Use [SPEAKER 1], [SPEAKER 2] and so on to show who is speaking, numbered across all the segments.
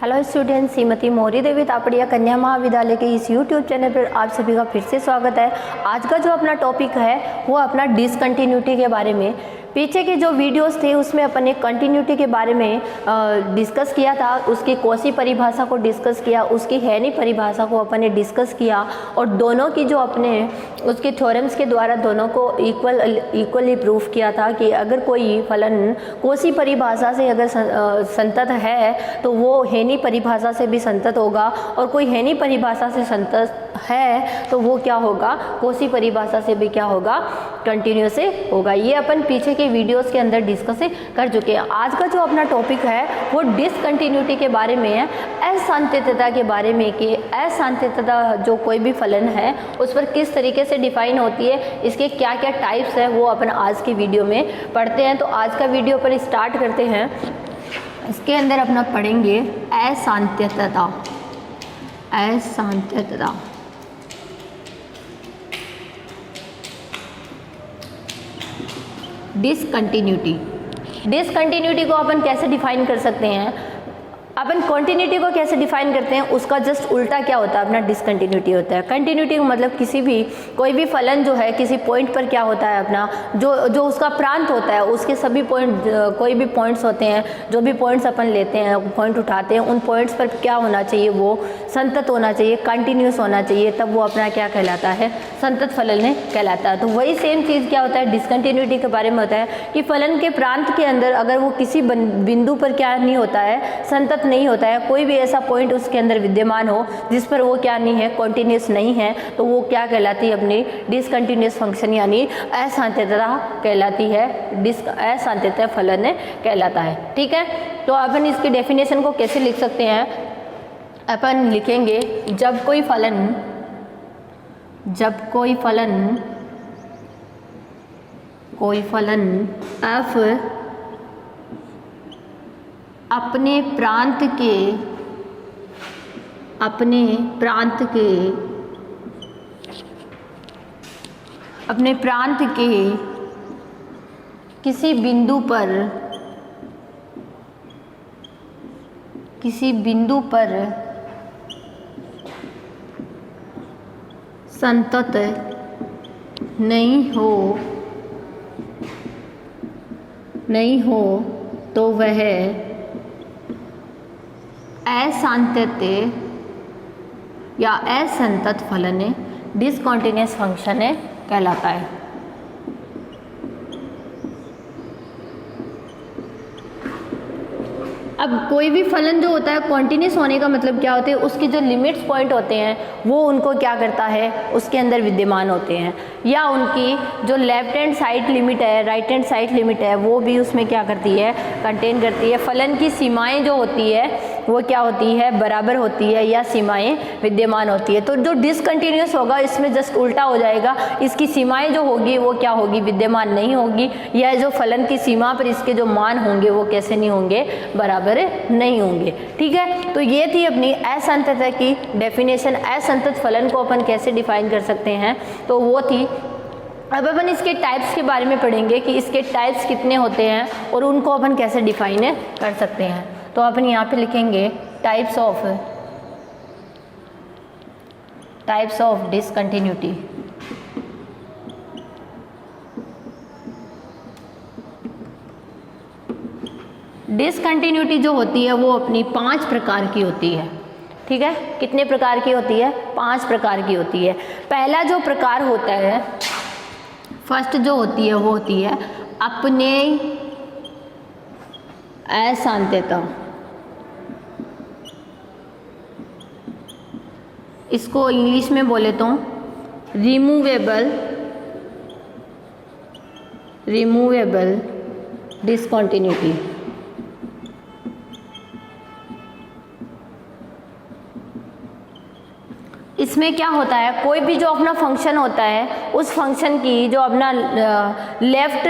[SPEAKER 1] Hello student, Shrimati Maurya देवी तापड़िया कन्या महाविद्यालय के इस यूट्यूब चैनल पर आप सभी का फिर से स्वागत है। आज का जो अपना टॉपिक है वो अपना डिसकंटिन्यूटी के बारे में। पीछे के जो वीडियोस थे उसमें अपन ने कंटिन्यूटी के बारे में डिस्कस किया था, उसकी कौसी परिभाषा को डिस्कस किया, उसकी हैनी परिभाषा को अपन ने डिस्कस किया और दोनों की जो अपने उसके थ्योरम्स के द्वारा दोनों को इक्वली प्रूफ किया था कि अगर कोई फलन कौसी परिभाषा से अगर संतत है तो वो हैनी परिभाषा से भी संतत होगा, और कोई हैनी परिभाषा से संतत है तो वो क्या होगा, कौसी परिभाषा से भी क्या होगा, कंटिन्यूस से होगा। ये अपन पीछे के वीडियोस के अंदर डिस्कस कर चुके हैं। आज का जो अपना टॉपिक है वो डिसकंटिन्यूटी के बारे में है, असांतत्यता के बारे में कि असांतत्यता जो कोई भी फलन है उस पर किस तरीके से डिफाइन होती है, इसके क्या क्या टाइप्स है वो अपन आज की वीडियो में पढ़ते हैं। तो आज का वीडियो पर स्टार्ट करते हैं। इसके अंदर अपना पढ़ेंगे असांतत्यता। असांतत्यता डिसकंटिन्यूटी। डिसकंटिन्यूटी को अपन कैसे डिफाइन कर सकते हैं, अपन कंटिन्यूटी को कैसे डिफाइन करते हैं, उसका जस्ट उल्टा क्या होता है, अपना डिसकंटिन्यूटी होता है। कंटिन्यूटी का मतलब किसी भी कोई भी फलन जो है किसी पॉइंट पर क्या होता है, अपना जो उसका प्रांत होता है उसके सभी पॉइंट, कोई भी पॉइंट्स होते हैं, जो भी पॉइंट्स अपन लेते हैं, पॉइंट उठाते हैं, उन पॉइंट्स पर क्या होना चाहिए, वो संतत होना चाहिए, कंटिन्यूस होना चाहिए, तब वो अपना क्या कहलाता है, संतत फलन कहलाता है। तो वही सेम चीज़ क्या होता है डिसकंटिन्यूटी के बारे में होता है कि फलन के प्रांत के अंदर अगर वो किसी बिंदु पर क्या नहीं होता है, संतत नहीं होता है, कोई भी ऐसा पॉइंट उसके अंदर विद्यमान हो जिस पर वो क्या नहीं है, कॉन्टिन्यूस नहीं है, तो वो क्या कहलाती है, अपनी डिसकंटिन्यूस फंक्शन यानी असांतत्यता कहलाती है, असांतत्य फलन कहलाता है। ठीक है, तो अपन इसकी डेफिनेशन को कैसे लिख सकते हैं, अपन लिखेंगे जब कोई फलन f अपने प्रांत के किसी बिंदु पर संतत नहीं हो तो वह असांतत्य या असंतत फलन डिसकंटिन्यूस फंक्शन कहलाता है। अब कोई भी फलन जो होता है कॉन्टिन्यूस होने का मतलब क्या होता है, उसके जो लिमिट्स पॉइंट होते हैं वो उनको क्या करता है, उसके अंदर विद्यमान होते हैं, या उनकी जो लेफ्ट हैंड साइड लिमिट है, राइट हैंड साइड लिमिट है, वो भी उसमें क्या करती है, कंटेन करती है। फलन की सीमाएं जो होती है वो क्या होती है, बराबर होती है या सीमाएं विद्यमान होती है। तो जो डिसकंटिन्यूस होगा इसमें जस्ट उल्टा हो जाएगा, इसकी सीमाएं जो होगी वो क्या होगी, विद्यमान नहीं होगी, या जो फलन की सीमा पर इसके जो मान होंगे वो कैसे नहीं होंगे, बराबर नहीं होंगे। ठीक है, तो ये थी अपनी असंतत की डेफिनेशन। असंतत फलन को अपन कैसे डिफाइन कर सकते हैं, तो वो थी। अब अपन इसके टाइप्स के बारे में पढ़ेंगे कि इसके टाइप्स कितने होते हैं और उनको अपन कैसे डिफाइन कर सकते हैं। तो अपन यहाँ पे लिखेंगे टाइप्स ऑफ डिसकंटिन्यूटी। डिसकंटिन्यूटी जो होती है वो अपनी 5 प्रकार की होती है। ठीक है, कितने प्रकार की होती है, 5 प्रकार की होती है। पहला जो प्रकार होता है, फर्स्ट जो होती है वो होती है अपने असांतत्यता। इसको इंग्लिश में बोले तो रिमूवेबल डिसकंटिन्यूटी। इसमें क्या होता है, कोई भी जो अपना फंक्शन होता है उस फंक्शन की जो अपना लेफ्ट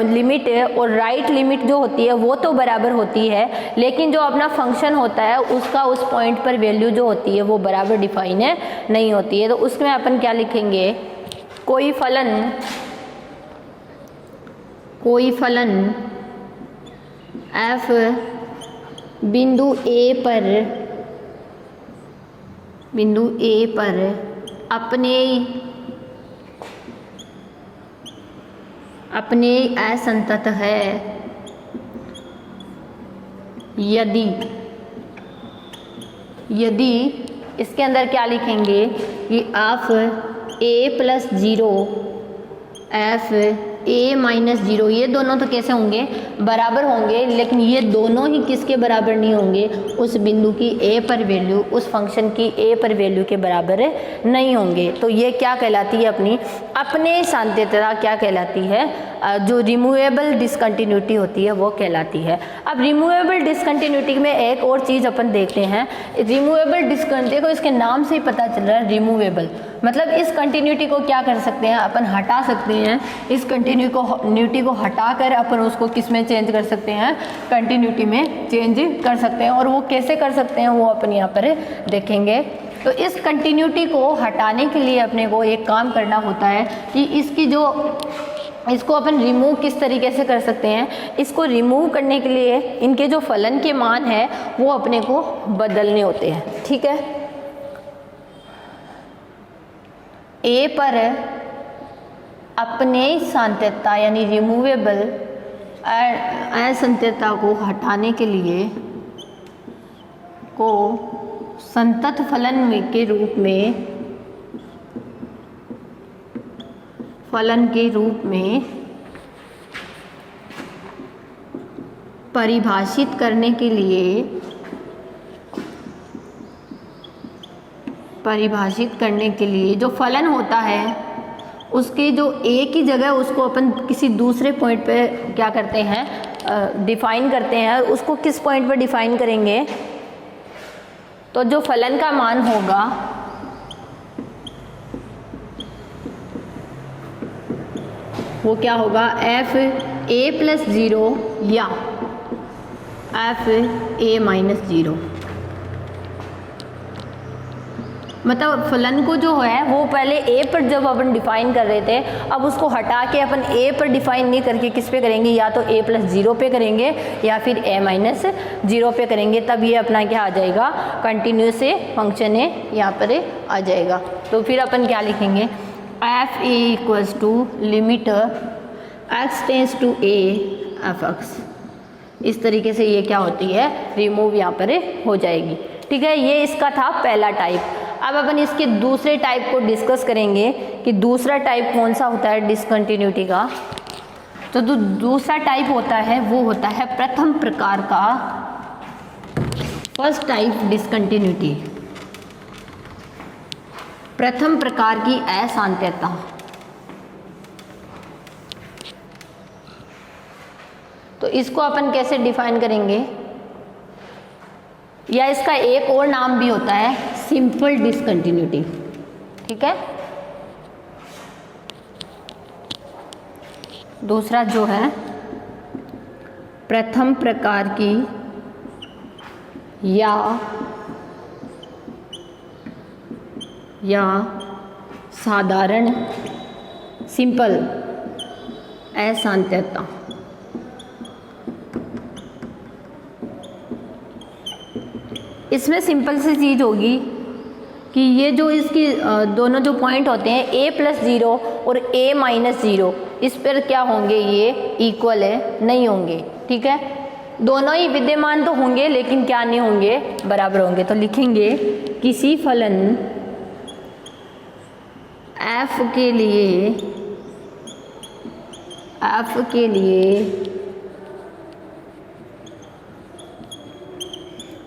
[SPEAKER 1] लिमिट है और राइट लिमिट जो होती है वो तो बराबर होती है, लेकिन जो अपना फंक्शन होता है उसका उस पॉइंट पर वैल्यू जो होती है वो बराबर डिफाइन नहीं होती है। तो उसमें अपन क्या लिखेंगे, कोई फलन f बिंदु ए पर अपने असंतत है यदि इसके अंदर क्या लिखेंगे कि F A plus zero F A minus zero, ये दोनों तो कैसे होंगे, बराबर होंगे, लेकिन ये दोनों ही किसके बराबर नहीं होंगे, उस बिंदु की ए पर वैल्यू, उस फंक्शन की ए पर वैल्यू के बराबर नहीं होंगे। तो ये क्या कहलाती है, अपने सांत्यता क्या कहलाती है, जो रिमूवेबल डिसकंटिन्यूटी होती है वो कहलाती है। अब रिमूवेबल डिसकंटिन्यूटी में एक और चीज़ अपन देखते हैं। रिमूवेबल डिसकंटिन्यूटी को इसके नाम से ही पता चल रहा है, रिमूवेबल मतलब इस कंटिन्यूटी को क्या कर सकते हैं, अपन हटा सकते हैं। इस कंटिन्यूटी को हटाकर अपन उसको किस में चेंज कर सकते हैं, कंटिन्यूटी में चेंज कर सकते हैं। और वो कैसे कर सकते हैं वो अपन यहाँ पर देखेंगे। तो इस कंटिन्यूटी को हटाने के लिए अपने को एक काम करना होता है कि इसको अपन रिमूव किस तरीके से कर सकते हैं। इसको रिमूव करने के लिए इनके जो फलन के मान है वो अपने को बदलने होते हैं, ठीक है। ए पर अपने सांत्यता यानी रिमूवेबल असंत्यता को हटाने के लिए को संतत फलन के रूप में परिभाषित करने के लिए जो फलन होता है उसके जो ए की जगह उसको अपन किसी दूसरे पॉइंट पे क्या करते हैं, डिफाइन करते हैं। उसको किस पॉइंट पे डिफाइन करेंगे, तो जो फलन का मान होगा वो क्या होगा, एफ ए प्लस ज़ीरो या एफ ए माइनस ज़ीरो। मतलब फलन को जो है वो पहले ए पर जब अपन डिफाइन कर रहे थे, अब उसको हटा के अपन ए पर डिफाइन नहीं करके किस पे करेंगे, या तो ए प्लस ज़ीरो पे करेंगे या फिर ए माइनस ज़ीरो पे करेंगे। तब ये अपना क्या आ जाएगा, कंटिन्यूस फंक्शन है यहाँ पर आ जाएगा। तो फिर अपन क्या लिखेंगे, F A equals to limit X tends to A F X. इस तरीके से ये क्या होती है, रिमूव यहाँ पर हो जाएगी, ठीक है। ये इसका था पहला टाइप। अब अपन इसके दूसरे टाइप को डिस्कस करेंगे कि दूसरा टाइप कौन सा होता है डिसकंटिन्यूटी का। तो जो दूसरा टाइप होता है वो होता है प्रथम प्रकार का, फर्स्ट टाइप डिसकंटिन्यूटी, प्रथम प्रकार की असांत्यता। तो इसको अपन कैसे डिफाइन करेंगे, या इसका एक और नाम भी होता है सिंपल डिसकंटिन्यूटी, ठीक है। दूसरा जो है प्रथम प्रकार की या साधारण सिंपल असांत्यता। इसमें सिंपल सी चीज़ होगी कि ये जो इसकी दोनों जो पॉइंट होते हैं ए प्लस ज़ीरो और ए माइनस ज़ीरो, इस पर क्या होंगे, ये इक्वल है, नहीं होंगे, ठीक है। दोनों ही विद्यमान तो होंगे लेकिन क्या नहीं होंगे, बराबर होंगे। तो लिखेंगे किसी फलन एफ के लिए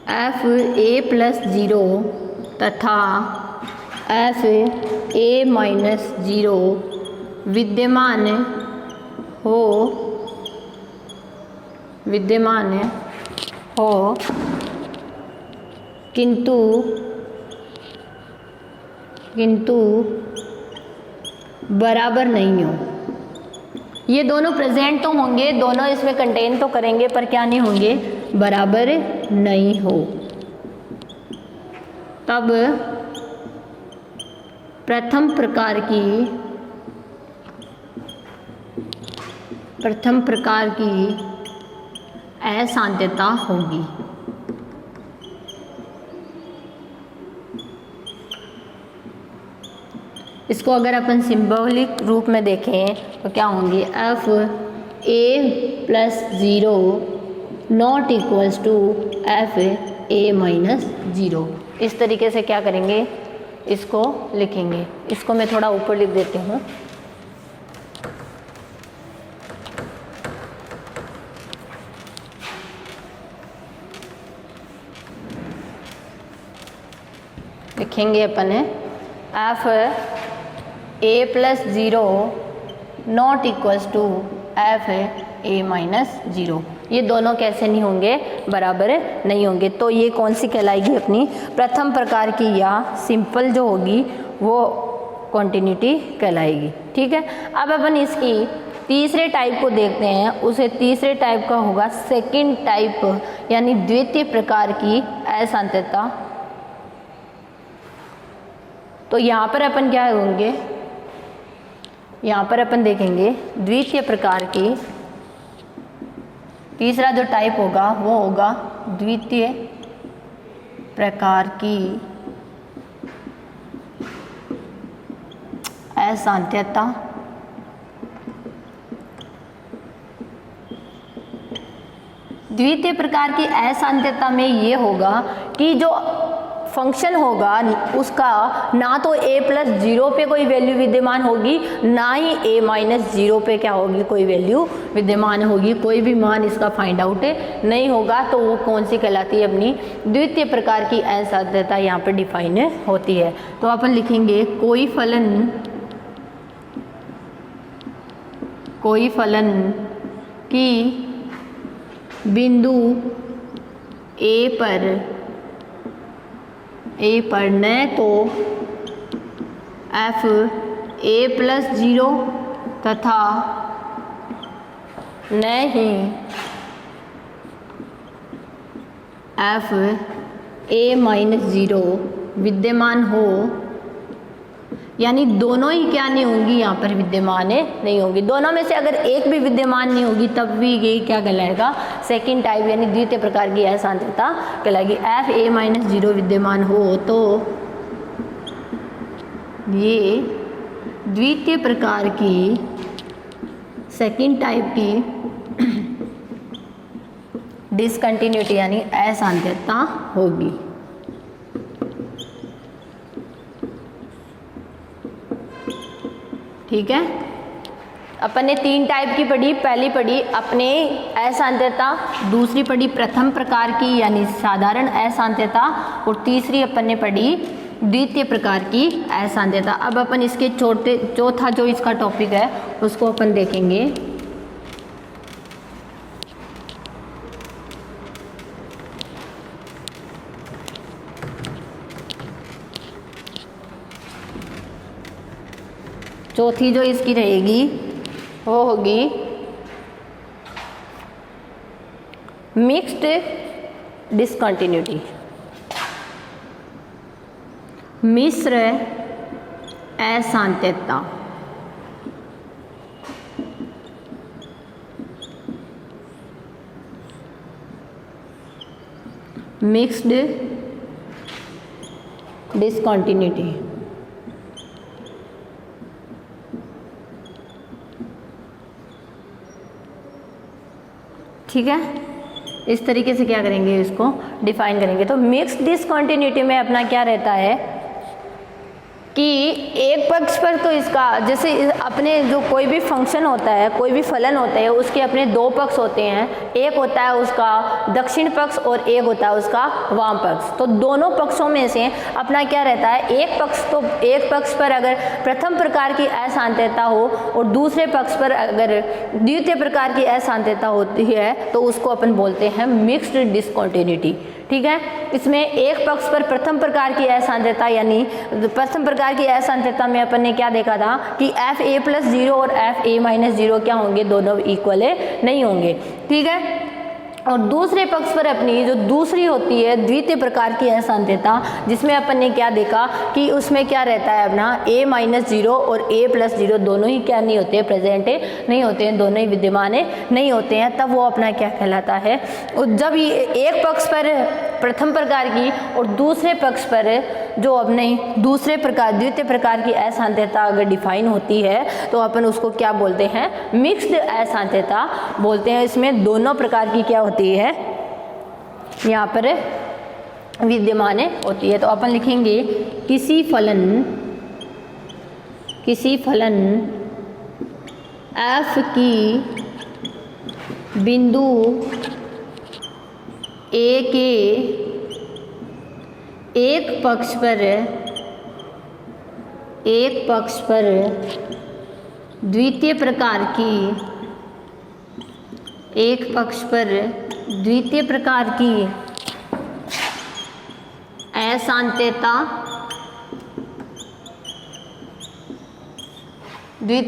[SPEAKER 1] एफ ए प्लस ज़ीरो तथा एफ ए माइनस ज़ीरो विद्यमान हो किंतु बराबर नहीं हो। ये दोनों प्रेजेंट तो होंगे, दोनों इसमें कंटेन तो करेंगे, पर क्या नहीं होंगे, बराबर नहीं हो। तब प्रथम प्रकार की असांत्यता होगी। इसको अगर अपन सिंबॉलिक रूप में देखें तो क्या होंगे, F A plus zero not equals to F A minus zero. इस तरीके से क्या करेंगे, इसको लिखेंगे। इसको मैं थोड़ा ऊपर लिख देती हूँ। लिखेंगे अपन है F A plus zero not equals to F A minus zero. ये दोनों कैसे नहीं होंगे, बराबर नहीं होंगे। तो ये कौन सी कहलाएगी, अपनी प्रथम प्रकार की या सिंपल जो होगी वो कॉन्टिन्यूटी कहलाएगी। ठीक है, अब अपन इसकी तीसरे टाइप को देखते हैं। उसे तीसरे टाइप का होगा सेकंड टाइप, यानी द्वितीय प्रकार की अशांतता। तो यहाँ पर अपन क्या होंगे, यहाँ पर अपन देखेंगे द्वितीय प्रकार की, तीसरा जो टाइप होगा वो होगा द्वितीय प्रकार की अशांतता। द्वितीय प्रकार की अशांतता में ये होगा कि जो फंक्शन होगा उसका ना तो a प्लस ज़ीरो पे कोई वैल्यू विद्यमान होगी, ना ही a माइनस ज़ीरो पे क्या होगी, कोई वैल्यू विद्यमान होगी। कोई भी मान इसका फाइंड आउट नहीं होगा। तो वो कौन सी कहलाती है, अपनी द्वितीय प्रकार की अशांतता यहाँ पर डिफाइन होती है। तो अपन लिखेंगे कोई फलन की बिंदु ए पर न तो एफ ए प्लस ज़ीरो तथा न ही एफ ए माइनस ज़ीरो विद्यमान हो, यानी दोनों ही क्या नहीं होंगी, यहाँ पर विद्यमान नहीं होंगी। दोनों में से अगर एक भी विद्यमान नहीं होगी तब भी ये क्या कहलाएगा, सेकंड टाइप यानी द्वितीय प्रकार की अशांतता कहलाएगी। एफ ए माइनस ज़ीरो विद्यमान हो तो ये द्वितीय प्रकार की सेकंड टाइप की डिसकंटिन्यूटी यानी अशांतता होगी। ठीक है, अपन ने तीन टाइप की पढ़ी। पहली पढ़ी अपने अशांतता, दूसरी पढ़ी प्रथम प्रकार की यानी साधारण अशांतता, और तीसरी अपन ने पढ़ी द्वितीय प्रकार की अशांतता। अब अपन इसके चौथा जो इसका टॉपिक है उसको अपन देखेंगे। चौथी जो इसकी रहेगी वो होगी मिक्स्ड डिसकंटिन्यूटी, मिश्र अशांतता। Mixed discontinuity. ठीक है, इस तरीके से क्या करेंगे, इसको डिफाइन करेंगे। तो मिक्स्ड डिसकंटिन्यूटी में अपना क्या रहता है कि एक पक्ष पर तो इसका जैसे अपने जो कोई भी फंक्शन होता है, कोई भी फलन होता है, उसके अपने दो पक्ष होते हैं। एक होता है उसका दक्षिण पक्ष और एक होता है उसका वाम पक्ष। तो दोनों पक्षों में से अपना क्या रहता है, एक पक्ष पर अगर प्रथम प्रकार की अशांतता हो और दूसरे पक्ष पर अगर द्वितीय प्रकार की अशांतता होती है तो उसको अपन बोलते हैं मिक्स्ड डिसकंटिन्यूटी। ठीक है, इसमें एक पक्ष पर प्रथम प्रकार की अशांतता यानी प्रथम प्रकार की अशांतता में अपन ने क्या देखा था कि एफ ए प्लस ज़ीरो और एफ ए माइनस ज़ीरो क्या होंगे, दोनों इक्वल नहीं होंगे। ठीक है, और दूसरे पक्ष पर अपनी जो दूसरी होती है द्वितीय प्रकार की अशांतता, जिसमें अपन ने क्या देखा कि उसमें क्या रहता है अपना a माइनस ज़ीरो और a प्लस ज़ीरो दोनों ही क्या नहीं होते, प्रेजेंट नहीं होते हैं, दोनों ही विद्यमान नहीं होते हैं। तब वो अपना क्या कहलाता है, जब ये एक पक्ष पर प्रथम प्रकार की और दूसरे पक्ष पर जो अपने दूसरे प्रकार द्वितीय प्रकार की अशांतता अगर डिफाइन होती है तो अपन उसको क्या बोलते हैं, मिक्स्ड अशांतता बोलते हैं। इसमें दोनों प्रकार की क्या होती है, यहाँ पर विद्यमान होती है। तो अपन लिखेंगे किसी फलन f की बिंदु ए के एक पक्ष पर द्वितीय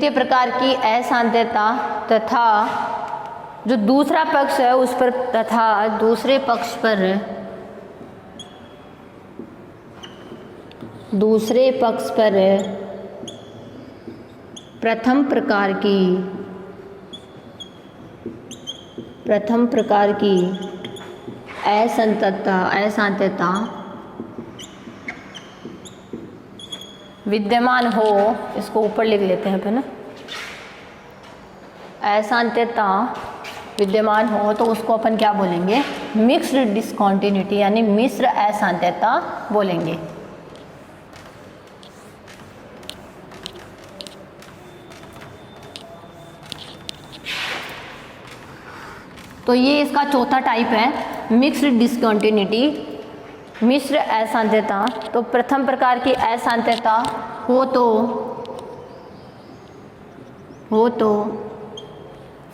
[SPEAKER 1] प्रकार की अशांतता तथा जो दूसरा पक्ष है उस पर तथा दूसरे पक्ष पर प्रथम प्रकार की अशांतता विद्यमान हो, इसको ऊपर लिख लेते हैं ना, अशांतता विद्यमान हो तो उसको अपन क्या बोलेंगे, मिक्स्ड डिसकंटिन्यूटी यानी मिश्र अशांतता बोलेंगे। तो ये इसका चौथा टाइप है मिक्स्ड डिसकंटिन्यूटी, मिश्र अशांतता। तो प्रथम प्रकार की अशांतता हो तो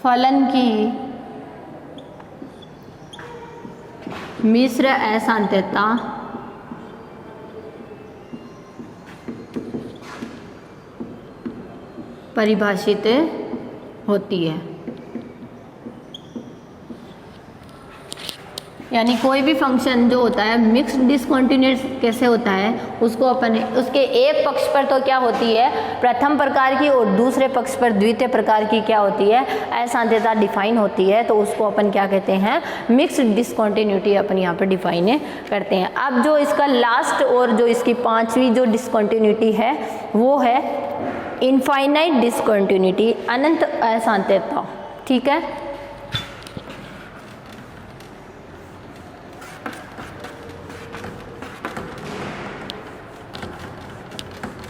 [SPEAKER 1] फलन की मिश्र अशांतता परिभाषित होती है। यानी कोई भी फंक्शन जो होता है मिक्स्ड डिसकंटिन्यूअस कैसे होता है, उसको अपन उसके एक पक्ष पर तो क्या होती है प्रथम प्रकार की और दूसरे पक्ष पर द्वितीय प्रकार की क्या होती है अशांतता डिफाइन होती है। तो उसको अपन क्या कहते हैं, मिक्स्ड डिसकंटिन्यूटी अपन यहाँ पर डिफाइन करते हैं। अब जो इसका लास्ट और जो इसकी पांचवी जो डिसकंटिन्यूटी है वो है इनफाइनाइट डिसकंटिन्यूटी, अनंत अशांतता। ठीक है,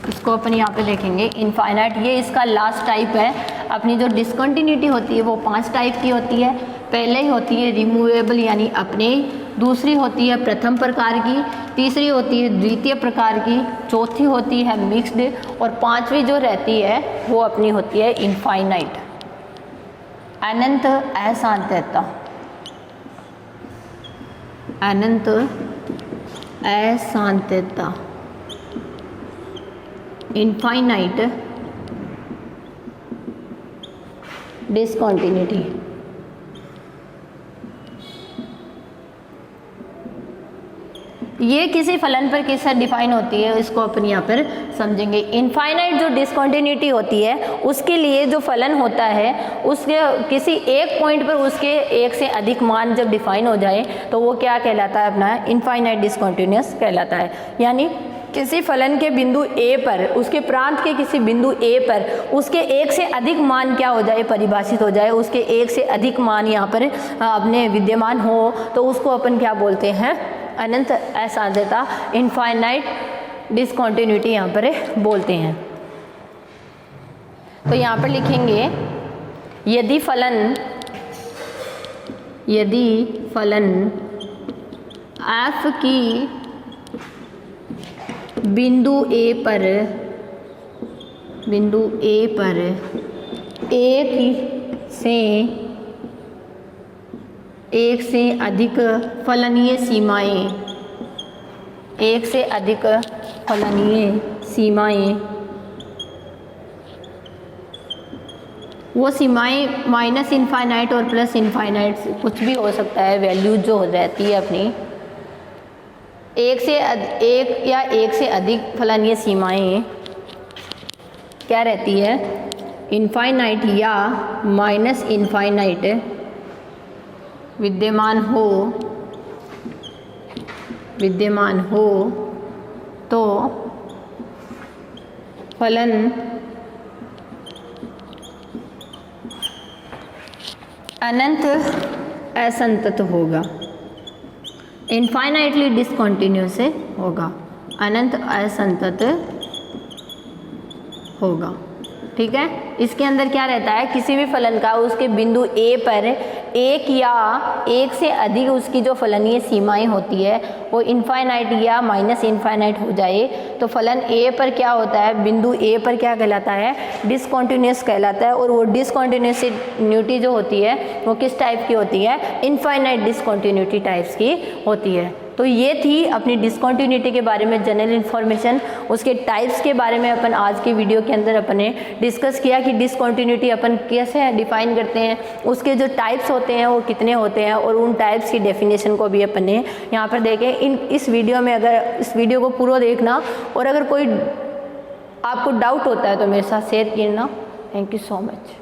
[SPEAKER 1] इसको अपन यहाँ पे देखेंगे इनफाइनाइट, ये इसका लास्ट टाइप है। अपनी जो डिसकंटिन्यूटी होती है वो 5 टाइप की होती है। पहले ही होती है रिमूवेबल यानी अपने, दूसरी होती है प्रथम प्रकार की, तीसरी होती है द्वितीय प्रकार की, चौथी होती है मिक्स्ड और पांचवी जो रहती है वो अपनी होती है इनफाइनाइट अनंत अशांतता। अनंत अशांतता इनफाइनाइट डिसकंटिन्यूटी। ये किसी फलन पर किससे डिफाइन होती है इसको अपन यहाँ पर समझेंगे। इनफाइनाइट जो डिसकंटिन्यूटी होती है उसके लिए जो फलन होता है उसके किसी एक पॉइंट पर उसके एक से अधिक मान जब डिफाइन हो जाए तो वो क्या कहलाता है, अपना इनफाइनाइट डिसकंटिन्यूअस कहलाता है। यानी किसी फलन के बिंदु ए पर, उसके प्रांत के किसी बिंदु ए पर उसके एक से अधिक मान क्या हो जाए, परिभाषित हो जाए, उसके एक से अधिक मान यहाँ पर अपने विद्यमान हो तो उसको अपन क्या बोलते हैं, अनंत अशांतता इनफाइनाइट डिसकंटिन्यूटी यहाँ पर बोलते हैं। तो यहाँ पर लिखेंगे यदि फलन f की बिंदु ए पर एक से अधिक फलनीय सीमाएं, वो सीमाएं माइनस इनफाइनाइट और प्लस इनफाइनाइट कुछ भी हो सकता है, वैल्यू जो रहती है अपनी एक से अधिक फलनीय सीमाएं क्या रहती है, इनफाइनाइट या माइनस इनफाइनाइट विद्यमान हो विद्यमान हो तो फलन अनंत असंतत होगा, इनफाइनाइटली डिसकंटिन्यूस से होगा, अनंत असंतत होगा। ठीक है, इसके अंदर क्या रहता है, किसी भी फलन का उसके बिंदु ए पर एक या एक से अधिक उसकी जो फलनीय सीमाएं होती है वो इनफाइनाइट या माइनस इनफाइनाइट हो जाए तो फलन ए पर क्या होता है, बिंदु ए पर क्या कहलाता है, डिसकंटिन्यूस कहलाता है। और वो डिसकंटिन्यूटी जो होती है वो किस टाइप की होती है, इनफाइनाइट डिसकंटिन्यूटी टाइप्स की होती है। तो ये थी अपनी डिसकंटिन्यूटी के बारे में जनरल इन्फॉर्मेशन। उसके टाइप्स के बारे में अपन आज की वीडियो के अंदर अपने डिस्कस किया कि डिसकंटिन्यूटी अपन कैसे डिफाइन करते हैं, उसके जो टाइप्स होते हैं वो कितने होते हैं, और उन टाइप्स की डेफिनेशन को भी अपन ने यहाँ पर देखें। इस वीडियो में अगर इस वीडियो को पूरा देखना, और अगर कोई आपको डाउट होता है तो मेरे साथ शेयर करना। Thank you so much.